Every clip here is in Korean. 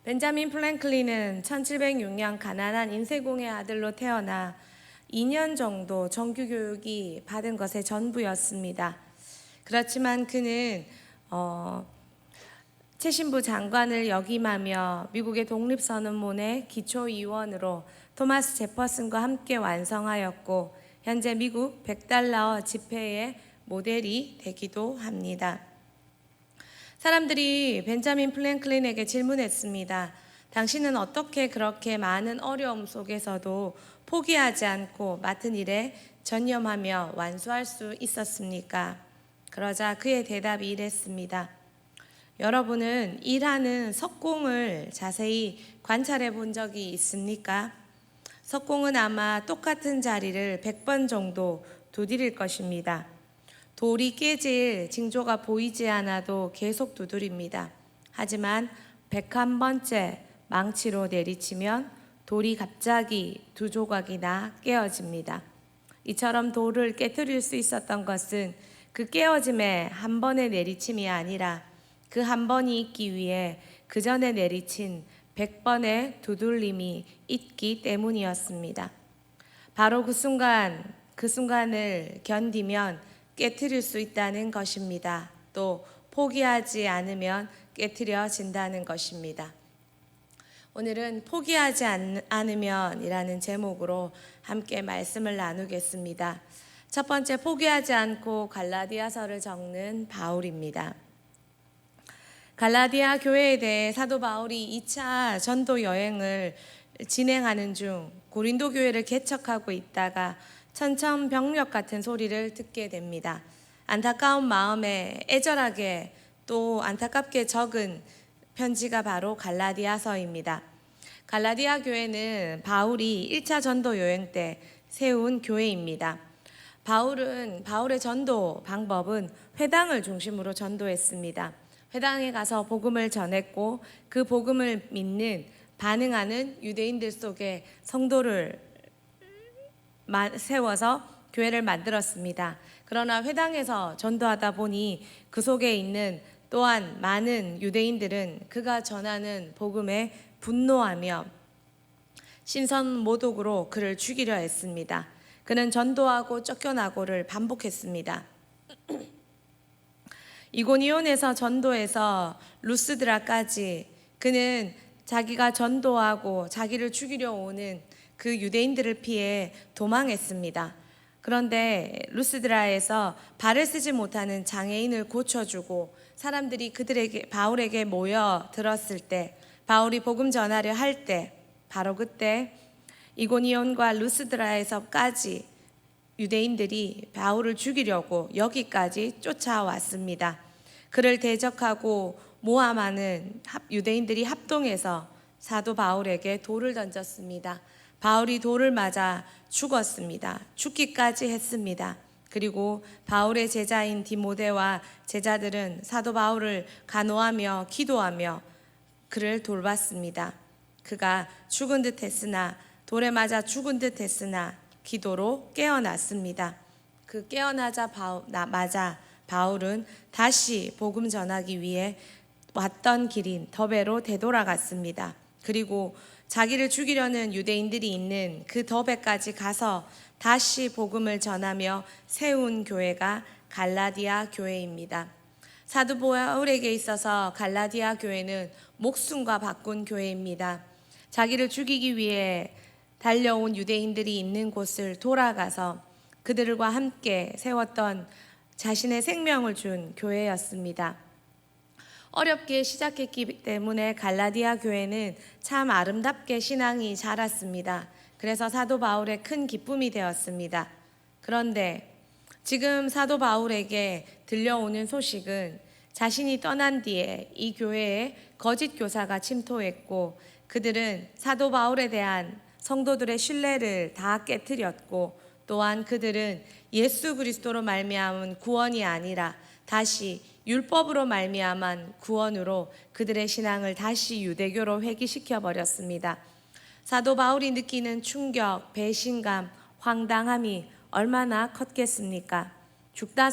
벤자민 플랭클린은 1706년 가난한 인세공의 아들로 태어나 2년 정도 정규교육이 받은 것의 전부였습니다. 그렇지만 그는 최신부 장관을 역임하며 미국의 독립선언문의 기초위원으로 토마스 제퍼슨과 함께 완성하였고 현재 미국 100달러 지폐의 모델이 되기도 합니다. 사람들이 벤자민 플랭클린에게 질문했습니다. 당신은 어떻게 그렇게 많은 어려움 속에서도 포기하지 않고 맡은 일에 전념하며 완수할 수 있었습니까? 그러자 그의 대답이 이랬습니다. 여러분은 일하는 석공을 자세히 관찰해 본 적이 있습니까? 석공은 아마 똑같은 자리를 100번 정도 두드릴 것입니다. 돌이 깨질 징조가 보이지 않아도 계속 두드립니다. 하지만 101번째 망치로 내리치면 돌이 갑자기 두 조각이 나 깨어집니다. 이처럼 돌을 깨트릴 수 있었던 것은 그 깨어짐의 한 번의 내리침이 아니라 그 한 번이 있기 위해 그 전에 내리친 100번의 두들림이 있기 때문이었습니다. 바로 그 순간을 견디면 깨트릴 수 있다는 것입니다. 또 포기하지 않으면 깨트려진다는 것입니다. 오늘은 포기하지 않으면 이라는 제목으로 함께 말씀을 나누겠습니다. 첫 번째, 포기하지 않고 갈라디아서를 적는 바울입니다. 갈라디아 교회에 대해 사도 바울이 2차 전도 여행을 진행하는 중 고린도 교회를 개척하고 있다가 천천병력 같은 소리를 듣게 됩니다. 안타까운 마음에 애절하게 또 안타깝게 적은 편지가 바로 갈라디아서입니다. 갈라디아 교회는 바울이 1차 전도 여행 때 세운 교회입니다. 바울의 전도 방법은 회당을 중심으로 전도했습니다. 회당에 가서 복음을 전했고 그 복음을 믿는 반응하는 유대인들 속에 성도를 세워서 교회를 만들었습니다. 그러나 회당에서 전도하다 보니 그 속에 있는 또한 많은 유대인들은 그가 전하는 복음에 분노하며 신선모독으로 그를 죽이려 했습니다. 그는 전도하고 쫓겨나고를 반복했습니다. 이고니온에서 전도해서 루스드라까지 그는 자기가 전도하고 자기를 죽이려 오는 그 유대인들을 피해 도망했습니다. 그런데 루스드라에서 발을 쓰지 못하는 장애인을 고쳐주고 사람들이 바울에게 모여 들었을 때, 바울이 복음 전하려 할 때, 바로 그때 이고니온과 루스드라에서까지 유대인들이 바울을 죽이려고 여기까지 쫓아왔습니다. 그를 대적하고 모함하는 유대인들이 합동해서 사도 바울에게 돌을 던졌습니다. 바울이 돌을 맞아 죽었습니다. 죽기까지 했습니다. 그리고 바울의 제자인 디모데와 제자들은 사도 바울을 간호하며 기도하며 그를 돌봤습니다. 그가 죽은 듯 했으나 돌에 맞아 죽은 듯 했으나 기도로 깨어났습니다. 그 깨어나자 바울은 다시 복음 전하기 위해 왔던 길인 더베로 되돌아갔습니다. 그리고 자기를 죽이려는 유대인들이 있는 그 더베까지 가서 다시 복음을 전하며 세운 교회가 갈라디아 교회입니다. 사도 바울에게 있어서 갈라디아 교회는 목숨과 바꾼 교회입니다. 자기를 죽이기 위해 달려온 유대인들이 있는 곳을 돌아가서 그들과 함께 세웠던 자신의 생명을 준 교회였습니다. 어렵게 시작했기 때문에 갈라디아 교회는 참 아름답게 신앙이 자랐습니다. 그래서 사도 바울의 큰 기쁨이 되었습니다. 그런데 지금 사도 바울에게 들려오는 소식은 자신이 떠난 뒤에 이 교회에 거짓 교사가 침투했고 그들은 사도 바울에 대한 성도들의 신뢰를 다 깨뜨렸고 또한 그들은 예수 그리스도로 말미암은 구원이 아니라 다시 율법으로 말미암은 구원으로 그들의 신앙을 다시 유대교로 회귀시켜 버렸습니다. 사도 바울이 느끼는 충격, 배신감, 황당함이 얼마나 컸겠습니까? 죽다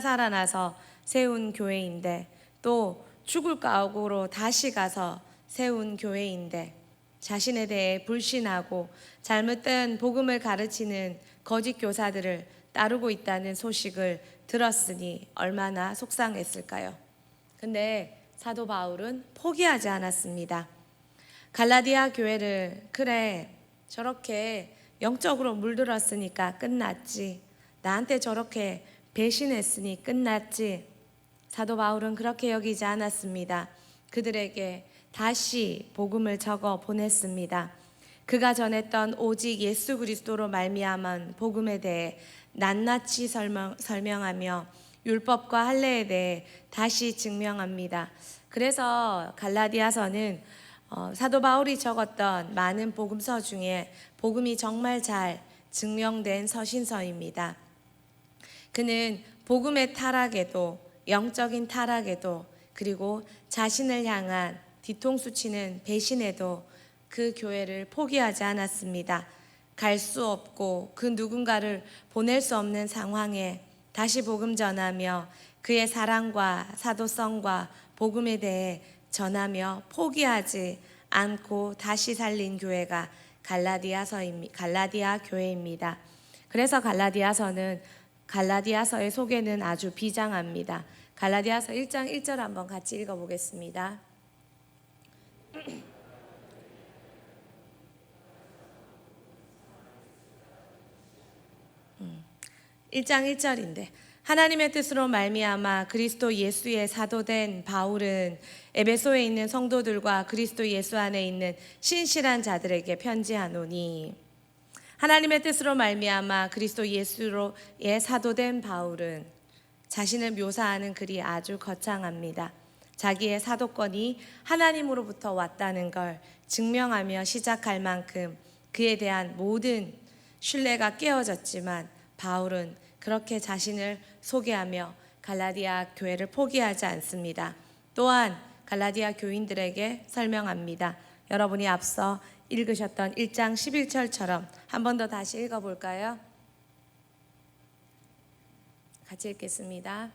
살아나서 세운 교회인데 또 죽을 각오로 다시 가서 세운 교회인데 자신에 대해 불신하고 잘못된 복음을 가르치는 거짓 교사들을 따르고 있다는 소식을 들었으니 얼마나 속상했을까요? 근데 사도 바울은 포기하지 않았습니다. 갈라디아 교회를 그래 저렇게 영적으로 물들었으니까 끝났지. 나한테 저렇게 배신했으니 끝났지. 사도 바울은 그렇게 여기지 않았습니다. 그들에게 다시 복음을 적어 보냈습니다. 그가 전했던 오직 예수 그리스도로 말미암은 복음에 대해 낱낱이 설명하며 율법과 할례에 대해 다시 증명합니다. 그래서 갈라디아서는 사도 바울이 적었던 많은 복음서 중에 복음이 정말 잘 증명된 서신서입니다. 그는 복음의 타락에도 영적인 타락에도 그리고 자신을 향한 뒤통수 치는 배신에도 그 교회를 포기하지 않았습니다. 갈 수 없고 그 누군가를 보낼 수 없는 상황에 다시 복음 전하며 그의 사랑과 사도성과 복음에 대해 전하며 포기하지 않고 다시 살린 교회가 갈라디아 교회입니다. 그래서 갈라디아서의 소개는 아주 비장합니다. 갈라디아서 1장 1절 한번 같이 읽어보겠습니다. 1장 1절인데 하나님의 뜻으로 말미암아 그리스도 예수의 사도된 바울은 에베소에 있는 성도들과 그리스도 예수 안에 있는 신실한 자들에게 편지하노니. 하나님의 뜻으로 말미암아 그리스도 예수로의 사도된 바울은 자신을 묘사하는 글이 아주 거창합니다. 자기의 사도권이 하나님으로부터 왔다는 걸 증명하며 시작할 만큼 그에 대한 모든 신뢰가 깨어졌지만 바울은 그렇게 자신을 소개하며 갈라디아 교회를 포기하지 않습니다. 또한 갈라디아 교인들에게 설명합니다. 여러분이 앞서 읽으셨던 1장 11절처럼 한 번 더 다시 읽어볼까요? 같이 읽겠습니다.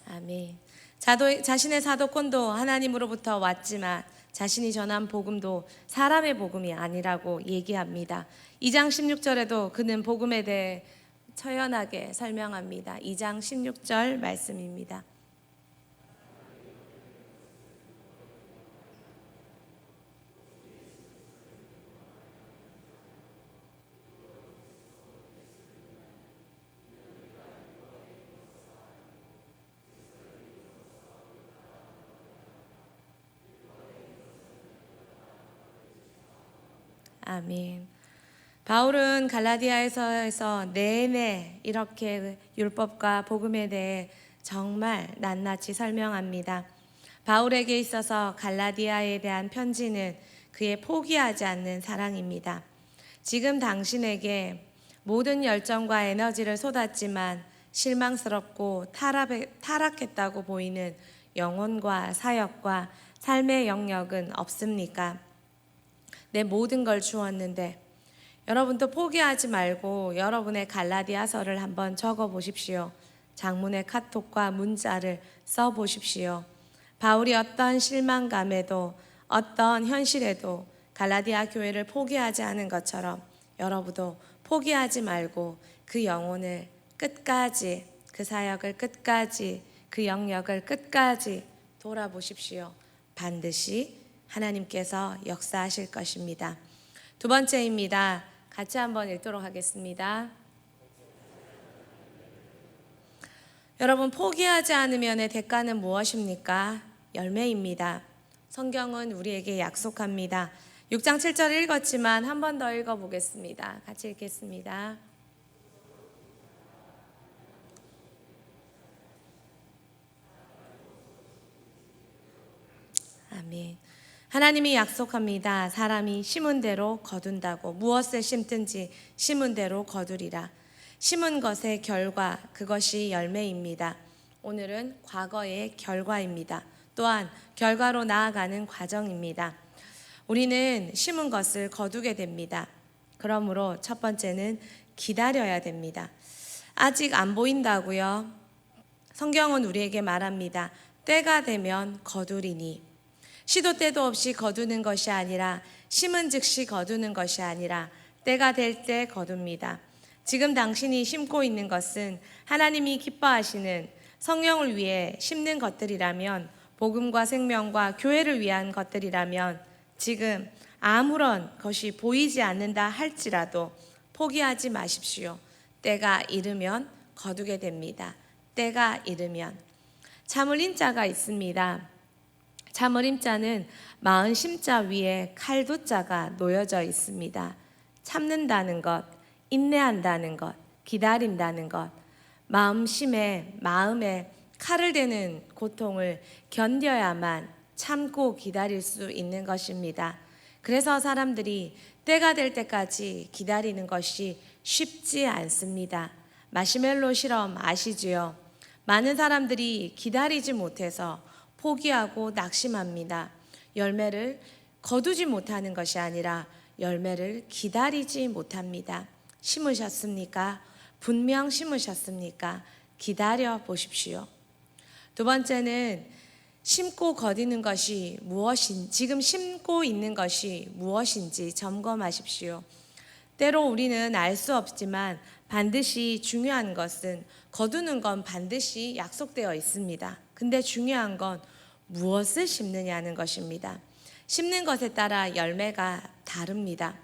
아멘. 자신의 사도권도 하나님으로부터 왔지만 자신이 전한 복음도 사람의 복음이 아니라고 얘기합니다. 2장 16절에도 그는 복음에 대해 처연하게 설명합니다. 2장 16절 말씀입니다. 아멘. 바울은 갈라디아에서 내내 이렇게 율법과 복음에 대해 정말 낱낱이 설명합니다. 바울에게 있어서 갈라디아에 대한 편지는 그의 포기하지 않는 사랑입니다. 지금 당신에게 모든 열정과 에너지를 쏟았지만 실망스럽고 타락했다고 보이는 영혼과 사역과 삶의 영역은 없습니까? 내 모든 걸 주었는데 여러분도 포기하지 말고 여러분의 갈라디아서를 한번 적어 보십시오. 장문의 카톡과 문자를 써 보십시오. 바울이 어떤 실망감에도 어떤 현실에도 갈라디아 교회를 포기하지 않은 것처럼 여러분도 포기하지 말고 그 영혼을 끝까지, 그 사역을 끝까지, 그 영역을 끝까지 돌아보십시오. 반드시 하나님께서 역사하실 것입니다. 두 번째입니다. 같이 한번 읽도록 하겠습니다. 여러분, 포기하지 않으면의 대가는 무엇입니까? 열매입니다. 성경은 우리에게 약속합니다. 6장 7절 읽었지만 한 번 더 읽어보겠습니다. 같이 읽겠습니다. 아멘. 하나님이 약속합니다. 사람이 심은 대로 거둔다고. 무엇을 심든지 심은 대로 거두리라. 심은 것의 결과, 그것이 열매입니다. 오늘은 과거의 결과입니다. 또한 결과로 나아가는 과정입니다. 우리는 심은 것을 거두게 됩니다. 그러므로 첫 번째는 기다려야 됩니다. 아직 안 보인다고요? 성경은 우리에게 말합니다. 때가 되면 거두리니. 시도 때도 없이 거두는 것이 아니라 심은 즉시 거두는 것이 아니라 때가 될 때 거둡니다. 지금 당신이 심고 있는 것은 하나님이 기뻐하시는 성령을 위해 심는 것들이라면, 복음과 생명과 교회를 위한 것들이라면 지금 아무런 것이 보이지 않는다 할지라도 포기하지 마십시오. 때가 이르면 거두게 됩니다. 때가 이르면. 참을인자가 있습니다. 참을인자는 마흔 심자 위에 칼도자가 놓여져 있습니다. 참는다는 것, 인내한다는 것, 기다린다는 것, 마음에 칼을 대는 고통을 견뎌야만 참고 기다릴 수 있는 것입니다. 그래서 사람들이 때가 될 때까지 기다리는 것이 쉽지 않습니다. 마시멜로 실험 아시지요? 많은 사람들이 기다리지 못해서 포기하고 낙심합니다. 열매를 거두지 못하는 것이 아니라 열매를 기다리지 못합니다. 심으셨습니까? 분명 심으셨습니까? 기다려 보십시오. 두 번째는 심고 거두는 것이 무엇인지, 지금 심고 있는 것이 무엇인지 점검하십시오. 때로 우리는 알 수 없지만 반드시 중요한 것은, 거두는 건 반드시 약속되어 있습니다. 근데 중요한 건 무엇을 심느냐는 것입니다. 심는 것에 따라 열매가 다릅니다.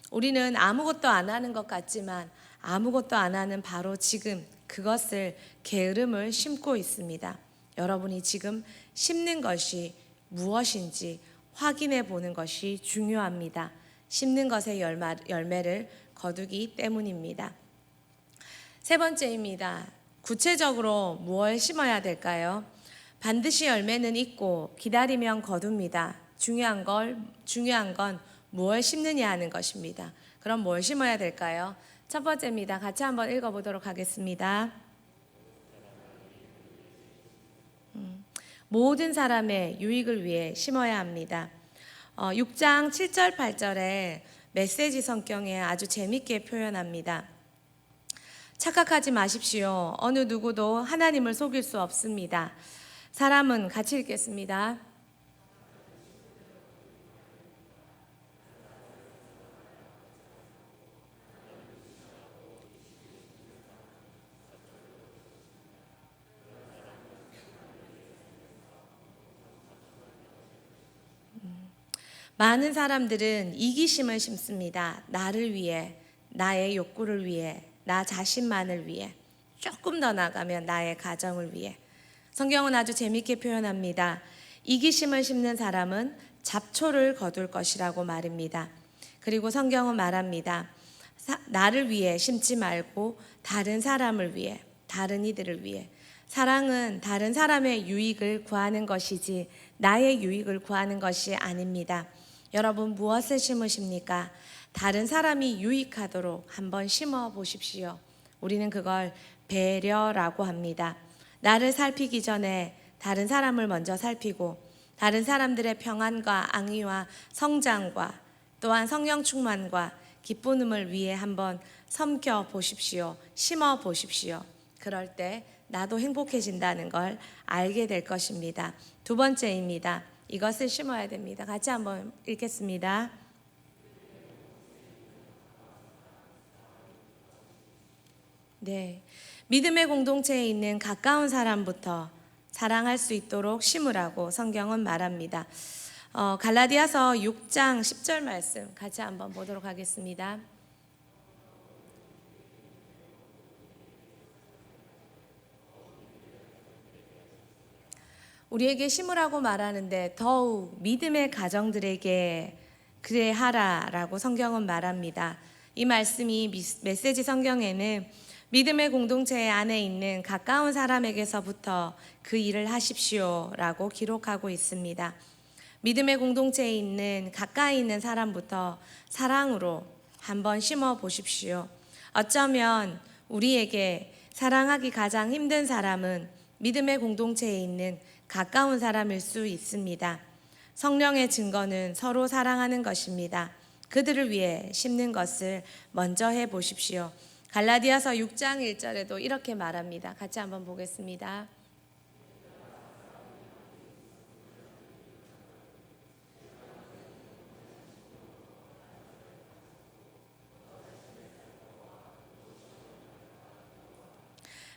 우리는 아무것도 안 하는 것 같지만 아무것도 안 하는 바로 지금 그것을, 게으름을 심고 있습니다. 여러분이 지금 심는 것이 무엇인지 확인해 보는 것이 중요합니다. 심는 것의 열매를 거두기 때문입니다. 세 번째입니다. 구체적으로 무엇을 심어야 될까요? 반드시 열매는 있고 기다리면 거둡니다. 중요한 건 무엇을 심느냐 하는 것입니다. 그럼 뭘 심어야 될까요? 첫 번째입니다. 같이 한번 읽어보도록 하겠습니다. 모든 사람의 유익을 위해 심어야 합니다. 6장 7절 8절에 메시지 성경에 아주 재밌게 표현합니다. 착각하지 마십시오. 어느 누구도 하나님을 속일 수 없습니다. 사람은, 같이 읽겠습니다. 많은 사람들은 이기심을 심습니다. 나를 위해, 나의 욕구를 위해, 나 자신만을 위해, 조금 더 나가면 나의 가정을 위해. 성경은 아주 재밌게 표현합니다. 이기심을 심는 사람은 잡초를 거둘 것이라고 말입니다. 그리고 성경은 말합니다. 나를 위해 심지 말고 다른 사람을 위해, 다른 이들을 위해. 사랑은 다른 사람의 유익을 구하는 것이지 나의 유익을 구하는 것이 아닙니다. 여러분, 무엇을 심으십니까? 다른 사람이 유익하도록 한번 심어 보십시오. 우리는 그걸 배려라고 합니다. 나를 살피기 전에 다른 사람을 먼저 살피고, 다른 사람들의 평안과 ang의와 성장과 또한 성령 충만과 기쁨을 위해 한번 섬겨 보십시오. 심어 보십시오. 그럴 때 나도 행복해진다는 걸 알게 될 것입니다. 두 번째입니다. 이것을 심어야 됩니다. 같이 한번 읽겠습니다. 네, 믿음의 공동체에 있는 가까운 사람부터 사랑할 수 있도록 심으라고 성경은 말합니다. 갈라디아서 6장 10절 말씀 같이 한번 보도록 하겠습니다. 우리에게 심으라고 말하는데 더욱 믿음의 가정들에게 그래 하라라고 성경은 말합니다. 이 말씀이 메시지 성경에는 믿음의 공동체 안에 있는 가까운 사람에게서부터 그 일을 하십시오라고 기록하고 있습니다. 믿음의 공동체에 있는 가까이 있는 사람부터 사랑으로 한번 심어 보십시오. 어쩌면 우리에게 사랑하기 가장 힘든 사람은 믿음의 공동체에 있는 가까운 사람일 수 있습니다. 성령의 증거는 서로 사랑하는 것입니다. 그들을 위해 심는 것을 먼저 해 보십시오. 갈라디아서 6장 1절에도 이렇게 말합니다. 같이 한번 보겠습니다.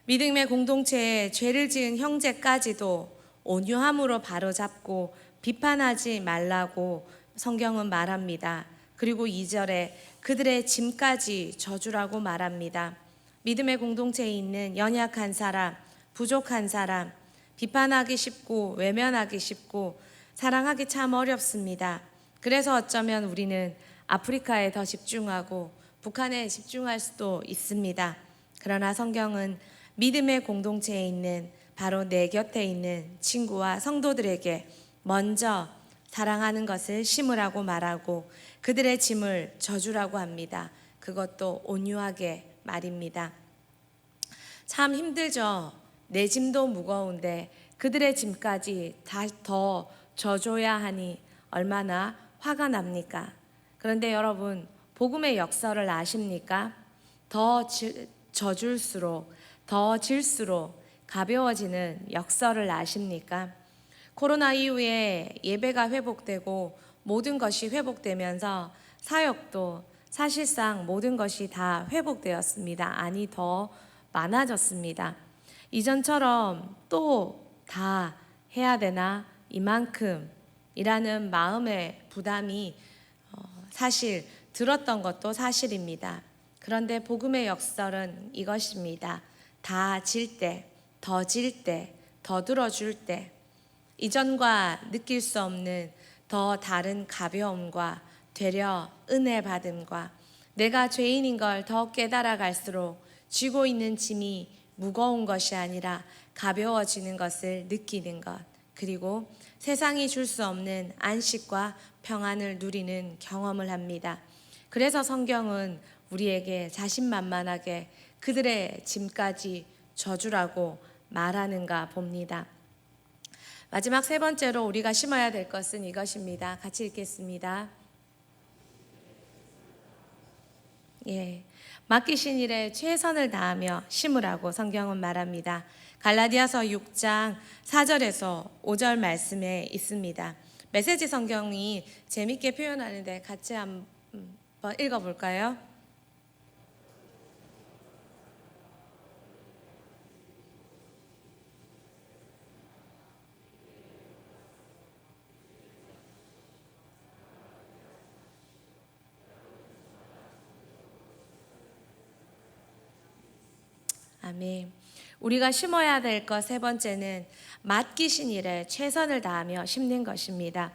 믿음의 공동체에 죄를 지은 형제까지도 온유함으로 바로잡고 비판하지 말라고 성경은 말합니다. 그리고 2절에 그들의 짐까지 져주라고 말합니다. 믿음의 공동체에 있는 연약한 사람, 부족한 사람, 비판하기 쉽고 외면하기 쉽고 사랑하기 참 어렵습니다. 그래서 어쩌면 우리는 아프리카에 더 집중하고 북한에 집중할 수도 있습니다. 그러나 성경은 믿음의 공동체에 있는 바로 내 곁에 있는 친구와 성도들에게 먼저 사랑하는 것을 심으라고 말하고 그들의 짐을 져주라고 합니다. 그것도 온유하게 말입니다. 참 힘들죠. 내 짐도 무거운데 그들의 짐까지 더 져줘야 하니 얼마나 화가 납니까? 그런데 여러분, 복음의 역사를 아십니까? 더 져줄수록 더 질수록 가벼워지는 역설을 아십니까? 코로나 이후에 예배가 회복되고 모든 것이 회복되면서 사역도 사실상 모든 것이 다 회복되었습니다. 아니, 더 많아졌습니다. 이전처럼 또 다 해야 되나? 이만큼이라는 마음의 부담이 사실 들었던 것도 사실입니다. 그런데 복음의 역설은 이것입니다. 다 질 때, 더 질 때, 더 들어줄 때, 이전과 느낄 수 없는 더 다른 가벼움과 되려 은혜 받음과 내가 죄인인 걸 더 깨달아 갈수록 쥐고 있는 짐이 무거운 것이 아니라 가벼워지는 것을 느끼는 것, 그리고 세상이 줄 수 없는 안식과 평안을 누리는 경험을 합니다. 그래서 성경은 우리에게 자신만만하게 그들의 짐까지 져주라고 말하는가 봅니다. 마지막 세 번째로 우리가 심어야 될 것은 이것입니다. 같이 읽겠습니다. 맡기신 일에 최선을 다하며 심으라고 성경은 말합니다. 갈라디아서 6장 4절에서 5절 말씀에 있습니다. 메시지 성경이 재밌게 표현하는데 같이 한번 읽어볼까요? 아멘. 우리가 심어야 될 것 세 번째는 맡기신 일에 최선을 다하며 심는 것입니다.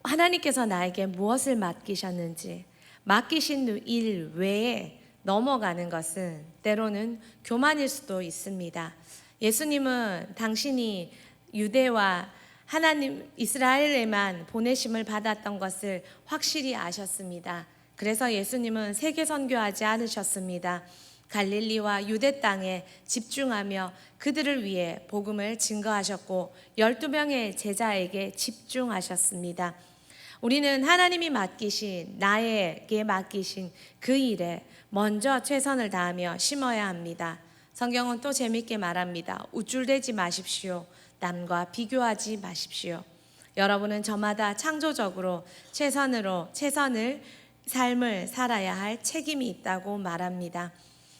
하나님께서 나에게 무엇을 맡기셨는지, 맡기신 일 외에 넘어가는 것은 때로는 교만일 수도 있습니다. 예수님은 당신이 유대와 하나님 이스라엘에만 보내심을 받았던 것을 확실히 아셨습니다. 그래서 예수님은 세계 선교하지 않으셨습니다. 갈릴리와 유대 땅에 집중하며 그들을 위해 복음을 증거하셨고 12명의 제자에게 집중하셨습니다. 우리는 하나님이 나에게 맡기신 그 일에 먼저 최선을 다하며 심어야 합니다. 성경은 또 재밌게 말합니다. 우쭐대지 마십시오. 남과 비교하지 마십시오. 여러분은 저마다 창조적으로 최선을 삶을 살아야 할 책임이 있다고 말합니다.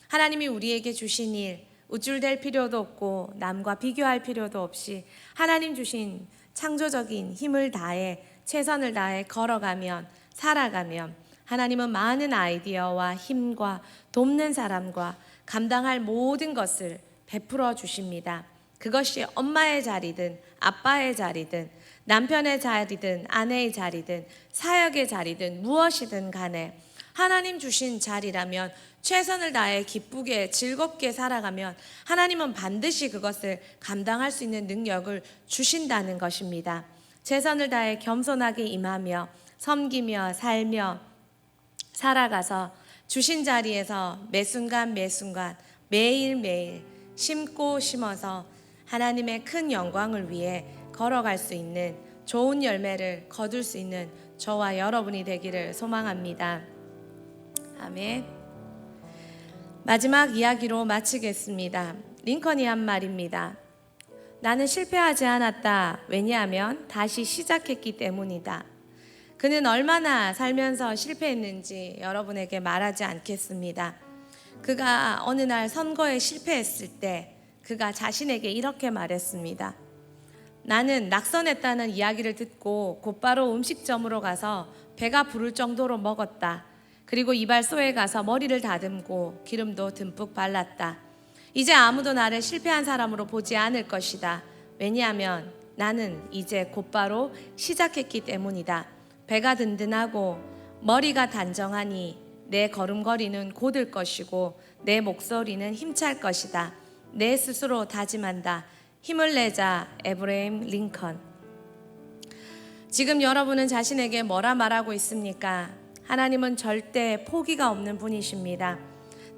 하나님이 우리에게 주신 일, 우쭐댈 필요도 없고 남과 비교할 필요도 없이 하나님 주신 창조적인 힘을 다해 최선을 다해 걸어가면, 살아가면 하나님은 많은 아이디어와 힘과 돕는 사람과 감당할 모든 것을 베풀어 주십니다. 그것이 엄마의 자리든 아빠의 자리든 남편의 자리든 아내의 자리든 사역의 자리든 무엇이든 간에 하나님 주신 자리라면 최선을 다해 기쁘게 즐겁게 살아가면 하나님은 반드시 그것을 감당할 수 있는 능력을 주신다는 것입니다. 최선을 다해 겸손하게 임하며 섬기며 살며 살아가서 주신 자리에서 매순간 매일매일 심고 심어서 하나님의 큰 영광을 위해 걸어갈 수 있는 좋은 열매를 거둘 수 있는 저와 여러분이 되기를 소망합니다. 아멘. 마지막 이야기로 마치겠습니다. 링컨이 한 말입니다. 나는 실패하지 않았다. 왜냐하면 다시 시작했기 때문이다. 그는 얼마나 살면서 실패했는지 여러분에게 말하지 않겠습니다. 그가 어느 날 선거에 실패했을 때 그가 자신에게 이렇게 말했습니다. 나는 낙선했다는 이야기를 듣고 곧바로 음식점으로 가서 배가 부를 정도로 먹었다. 그리고 이발소에 가서 머리를 다듬고 기름도 듬뿍 발랐다. 이제 아무도 나를 실패한 사람으로 보지 않을 것이다. 왜냐하면 나는 이제 곧바로 시작했기 때문이다. 배가 든든하고 머리가 단정하니 내 걸음걸이는 곧을 것이고 내 목소리는 힘찰 것이다. 내 스스로 다짐한다. 힘을 내자. 에브라임 링컨. 지금 여러분은 자신에게 뭐라 말하고 있습니까? 하나님은 절대 포기가 없는 분이십니다.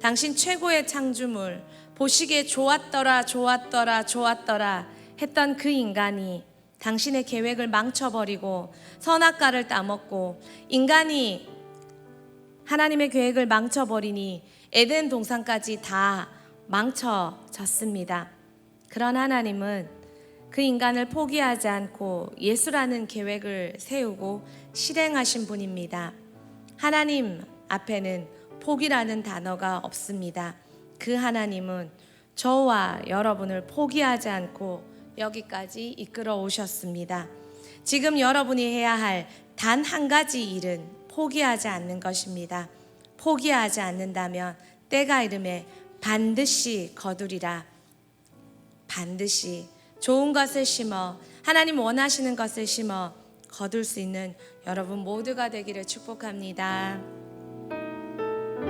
당신 최고의 창조물, 보시기에 좋았더라 좋았더라 좋았더라 했던 그 인간이 당신의 계획을 망쳐버리고 선악과를 따먹고 인간이 하나님의 계획을 망쳐버리니 에덴 동산까지 다 망쳐졌습니다. 그런 하나님은 그 인간을 포기하지 않고 예수라는 계획을 세우고 실행하신 분입니다. 하나님 앞에는 포기라는 단어가 없습니다. 그 하나님은 저와 여러분을 포기하지 않고 여기까지 이끌어 오셨습니다. 지금 여러분이 해야 할 단 한 가지 일은 포기하지 않는 것입니다. 포기하지 않는다면 때가 이르매 반드시 거두리라. 반드시 좋은 것을 심어 하나님 원하시는 것을 심어 거둘 수 있는 여러분 모두가 되기를 축복합니다.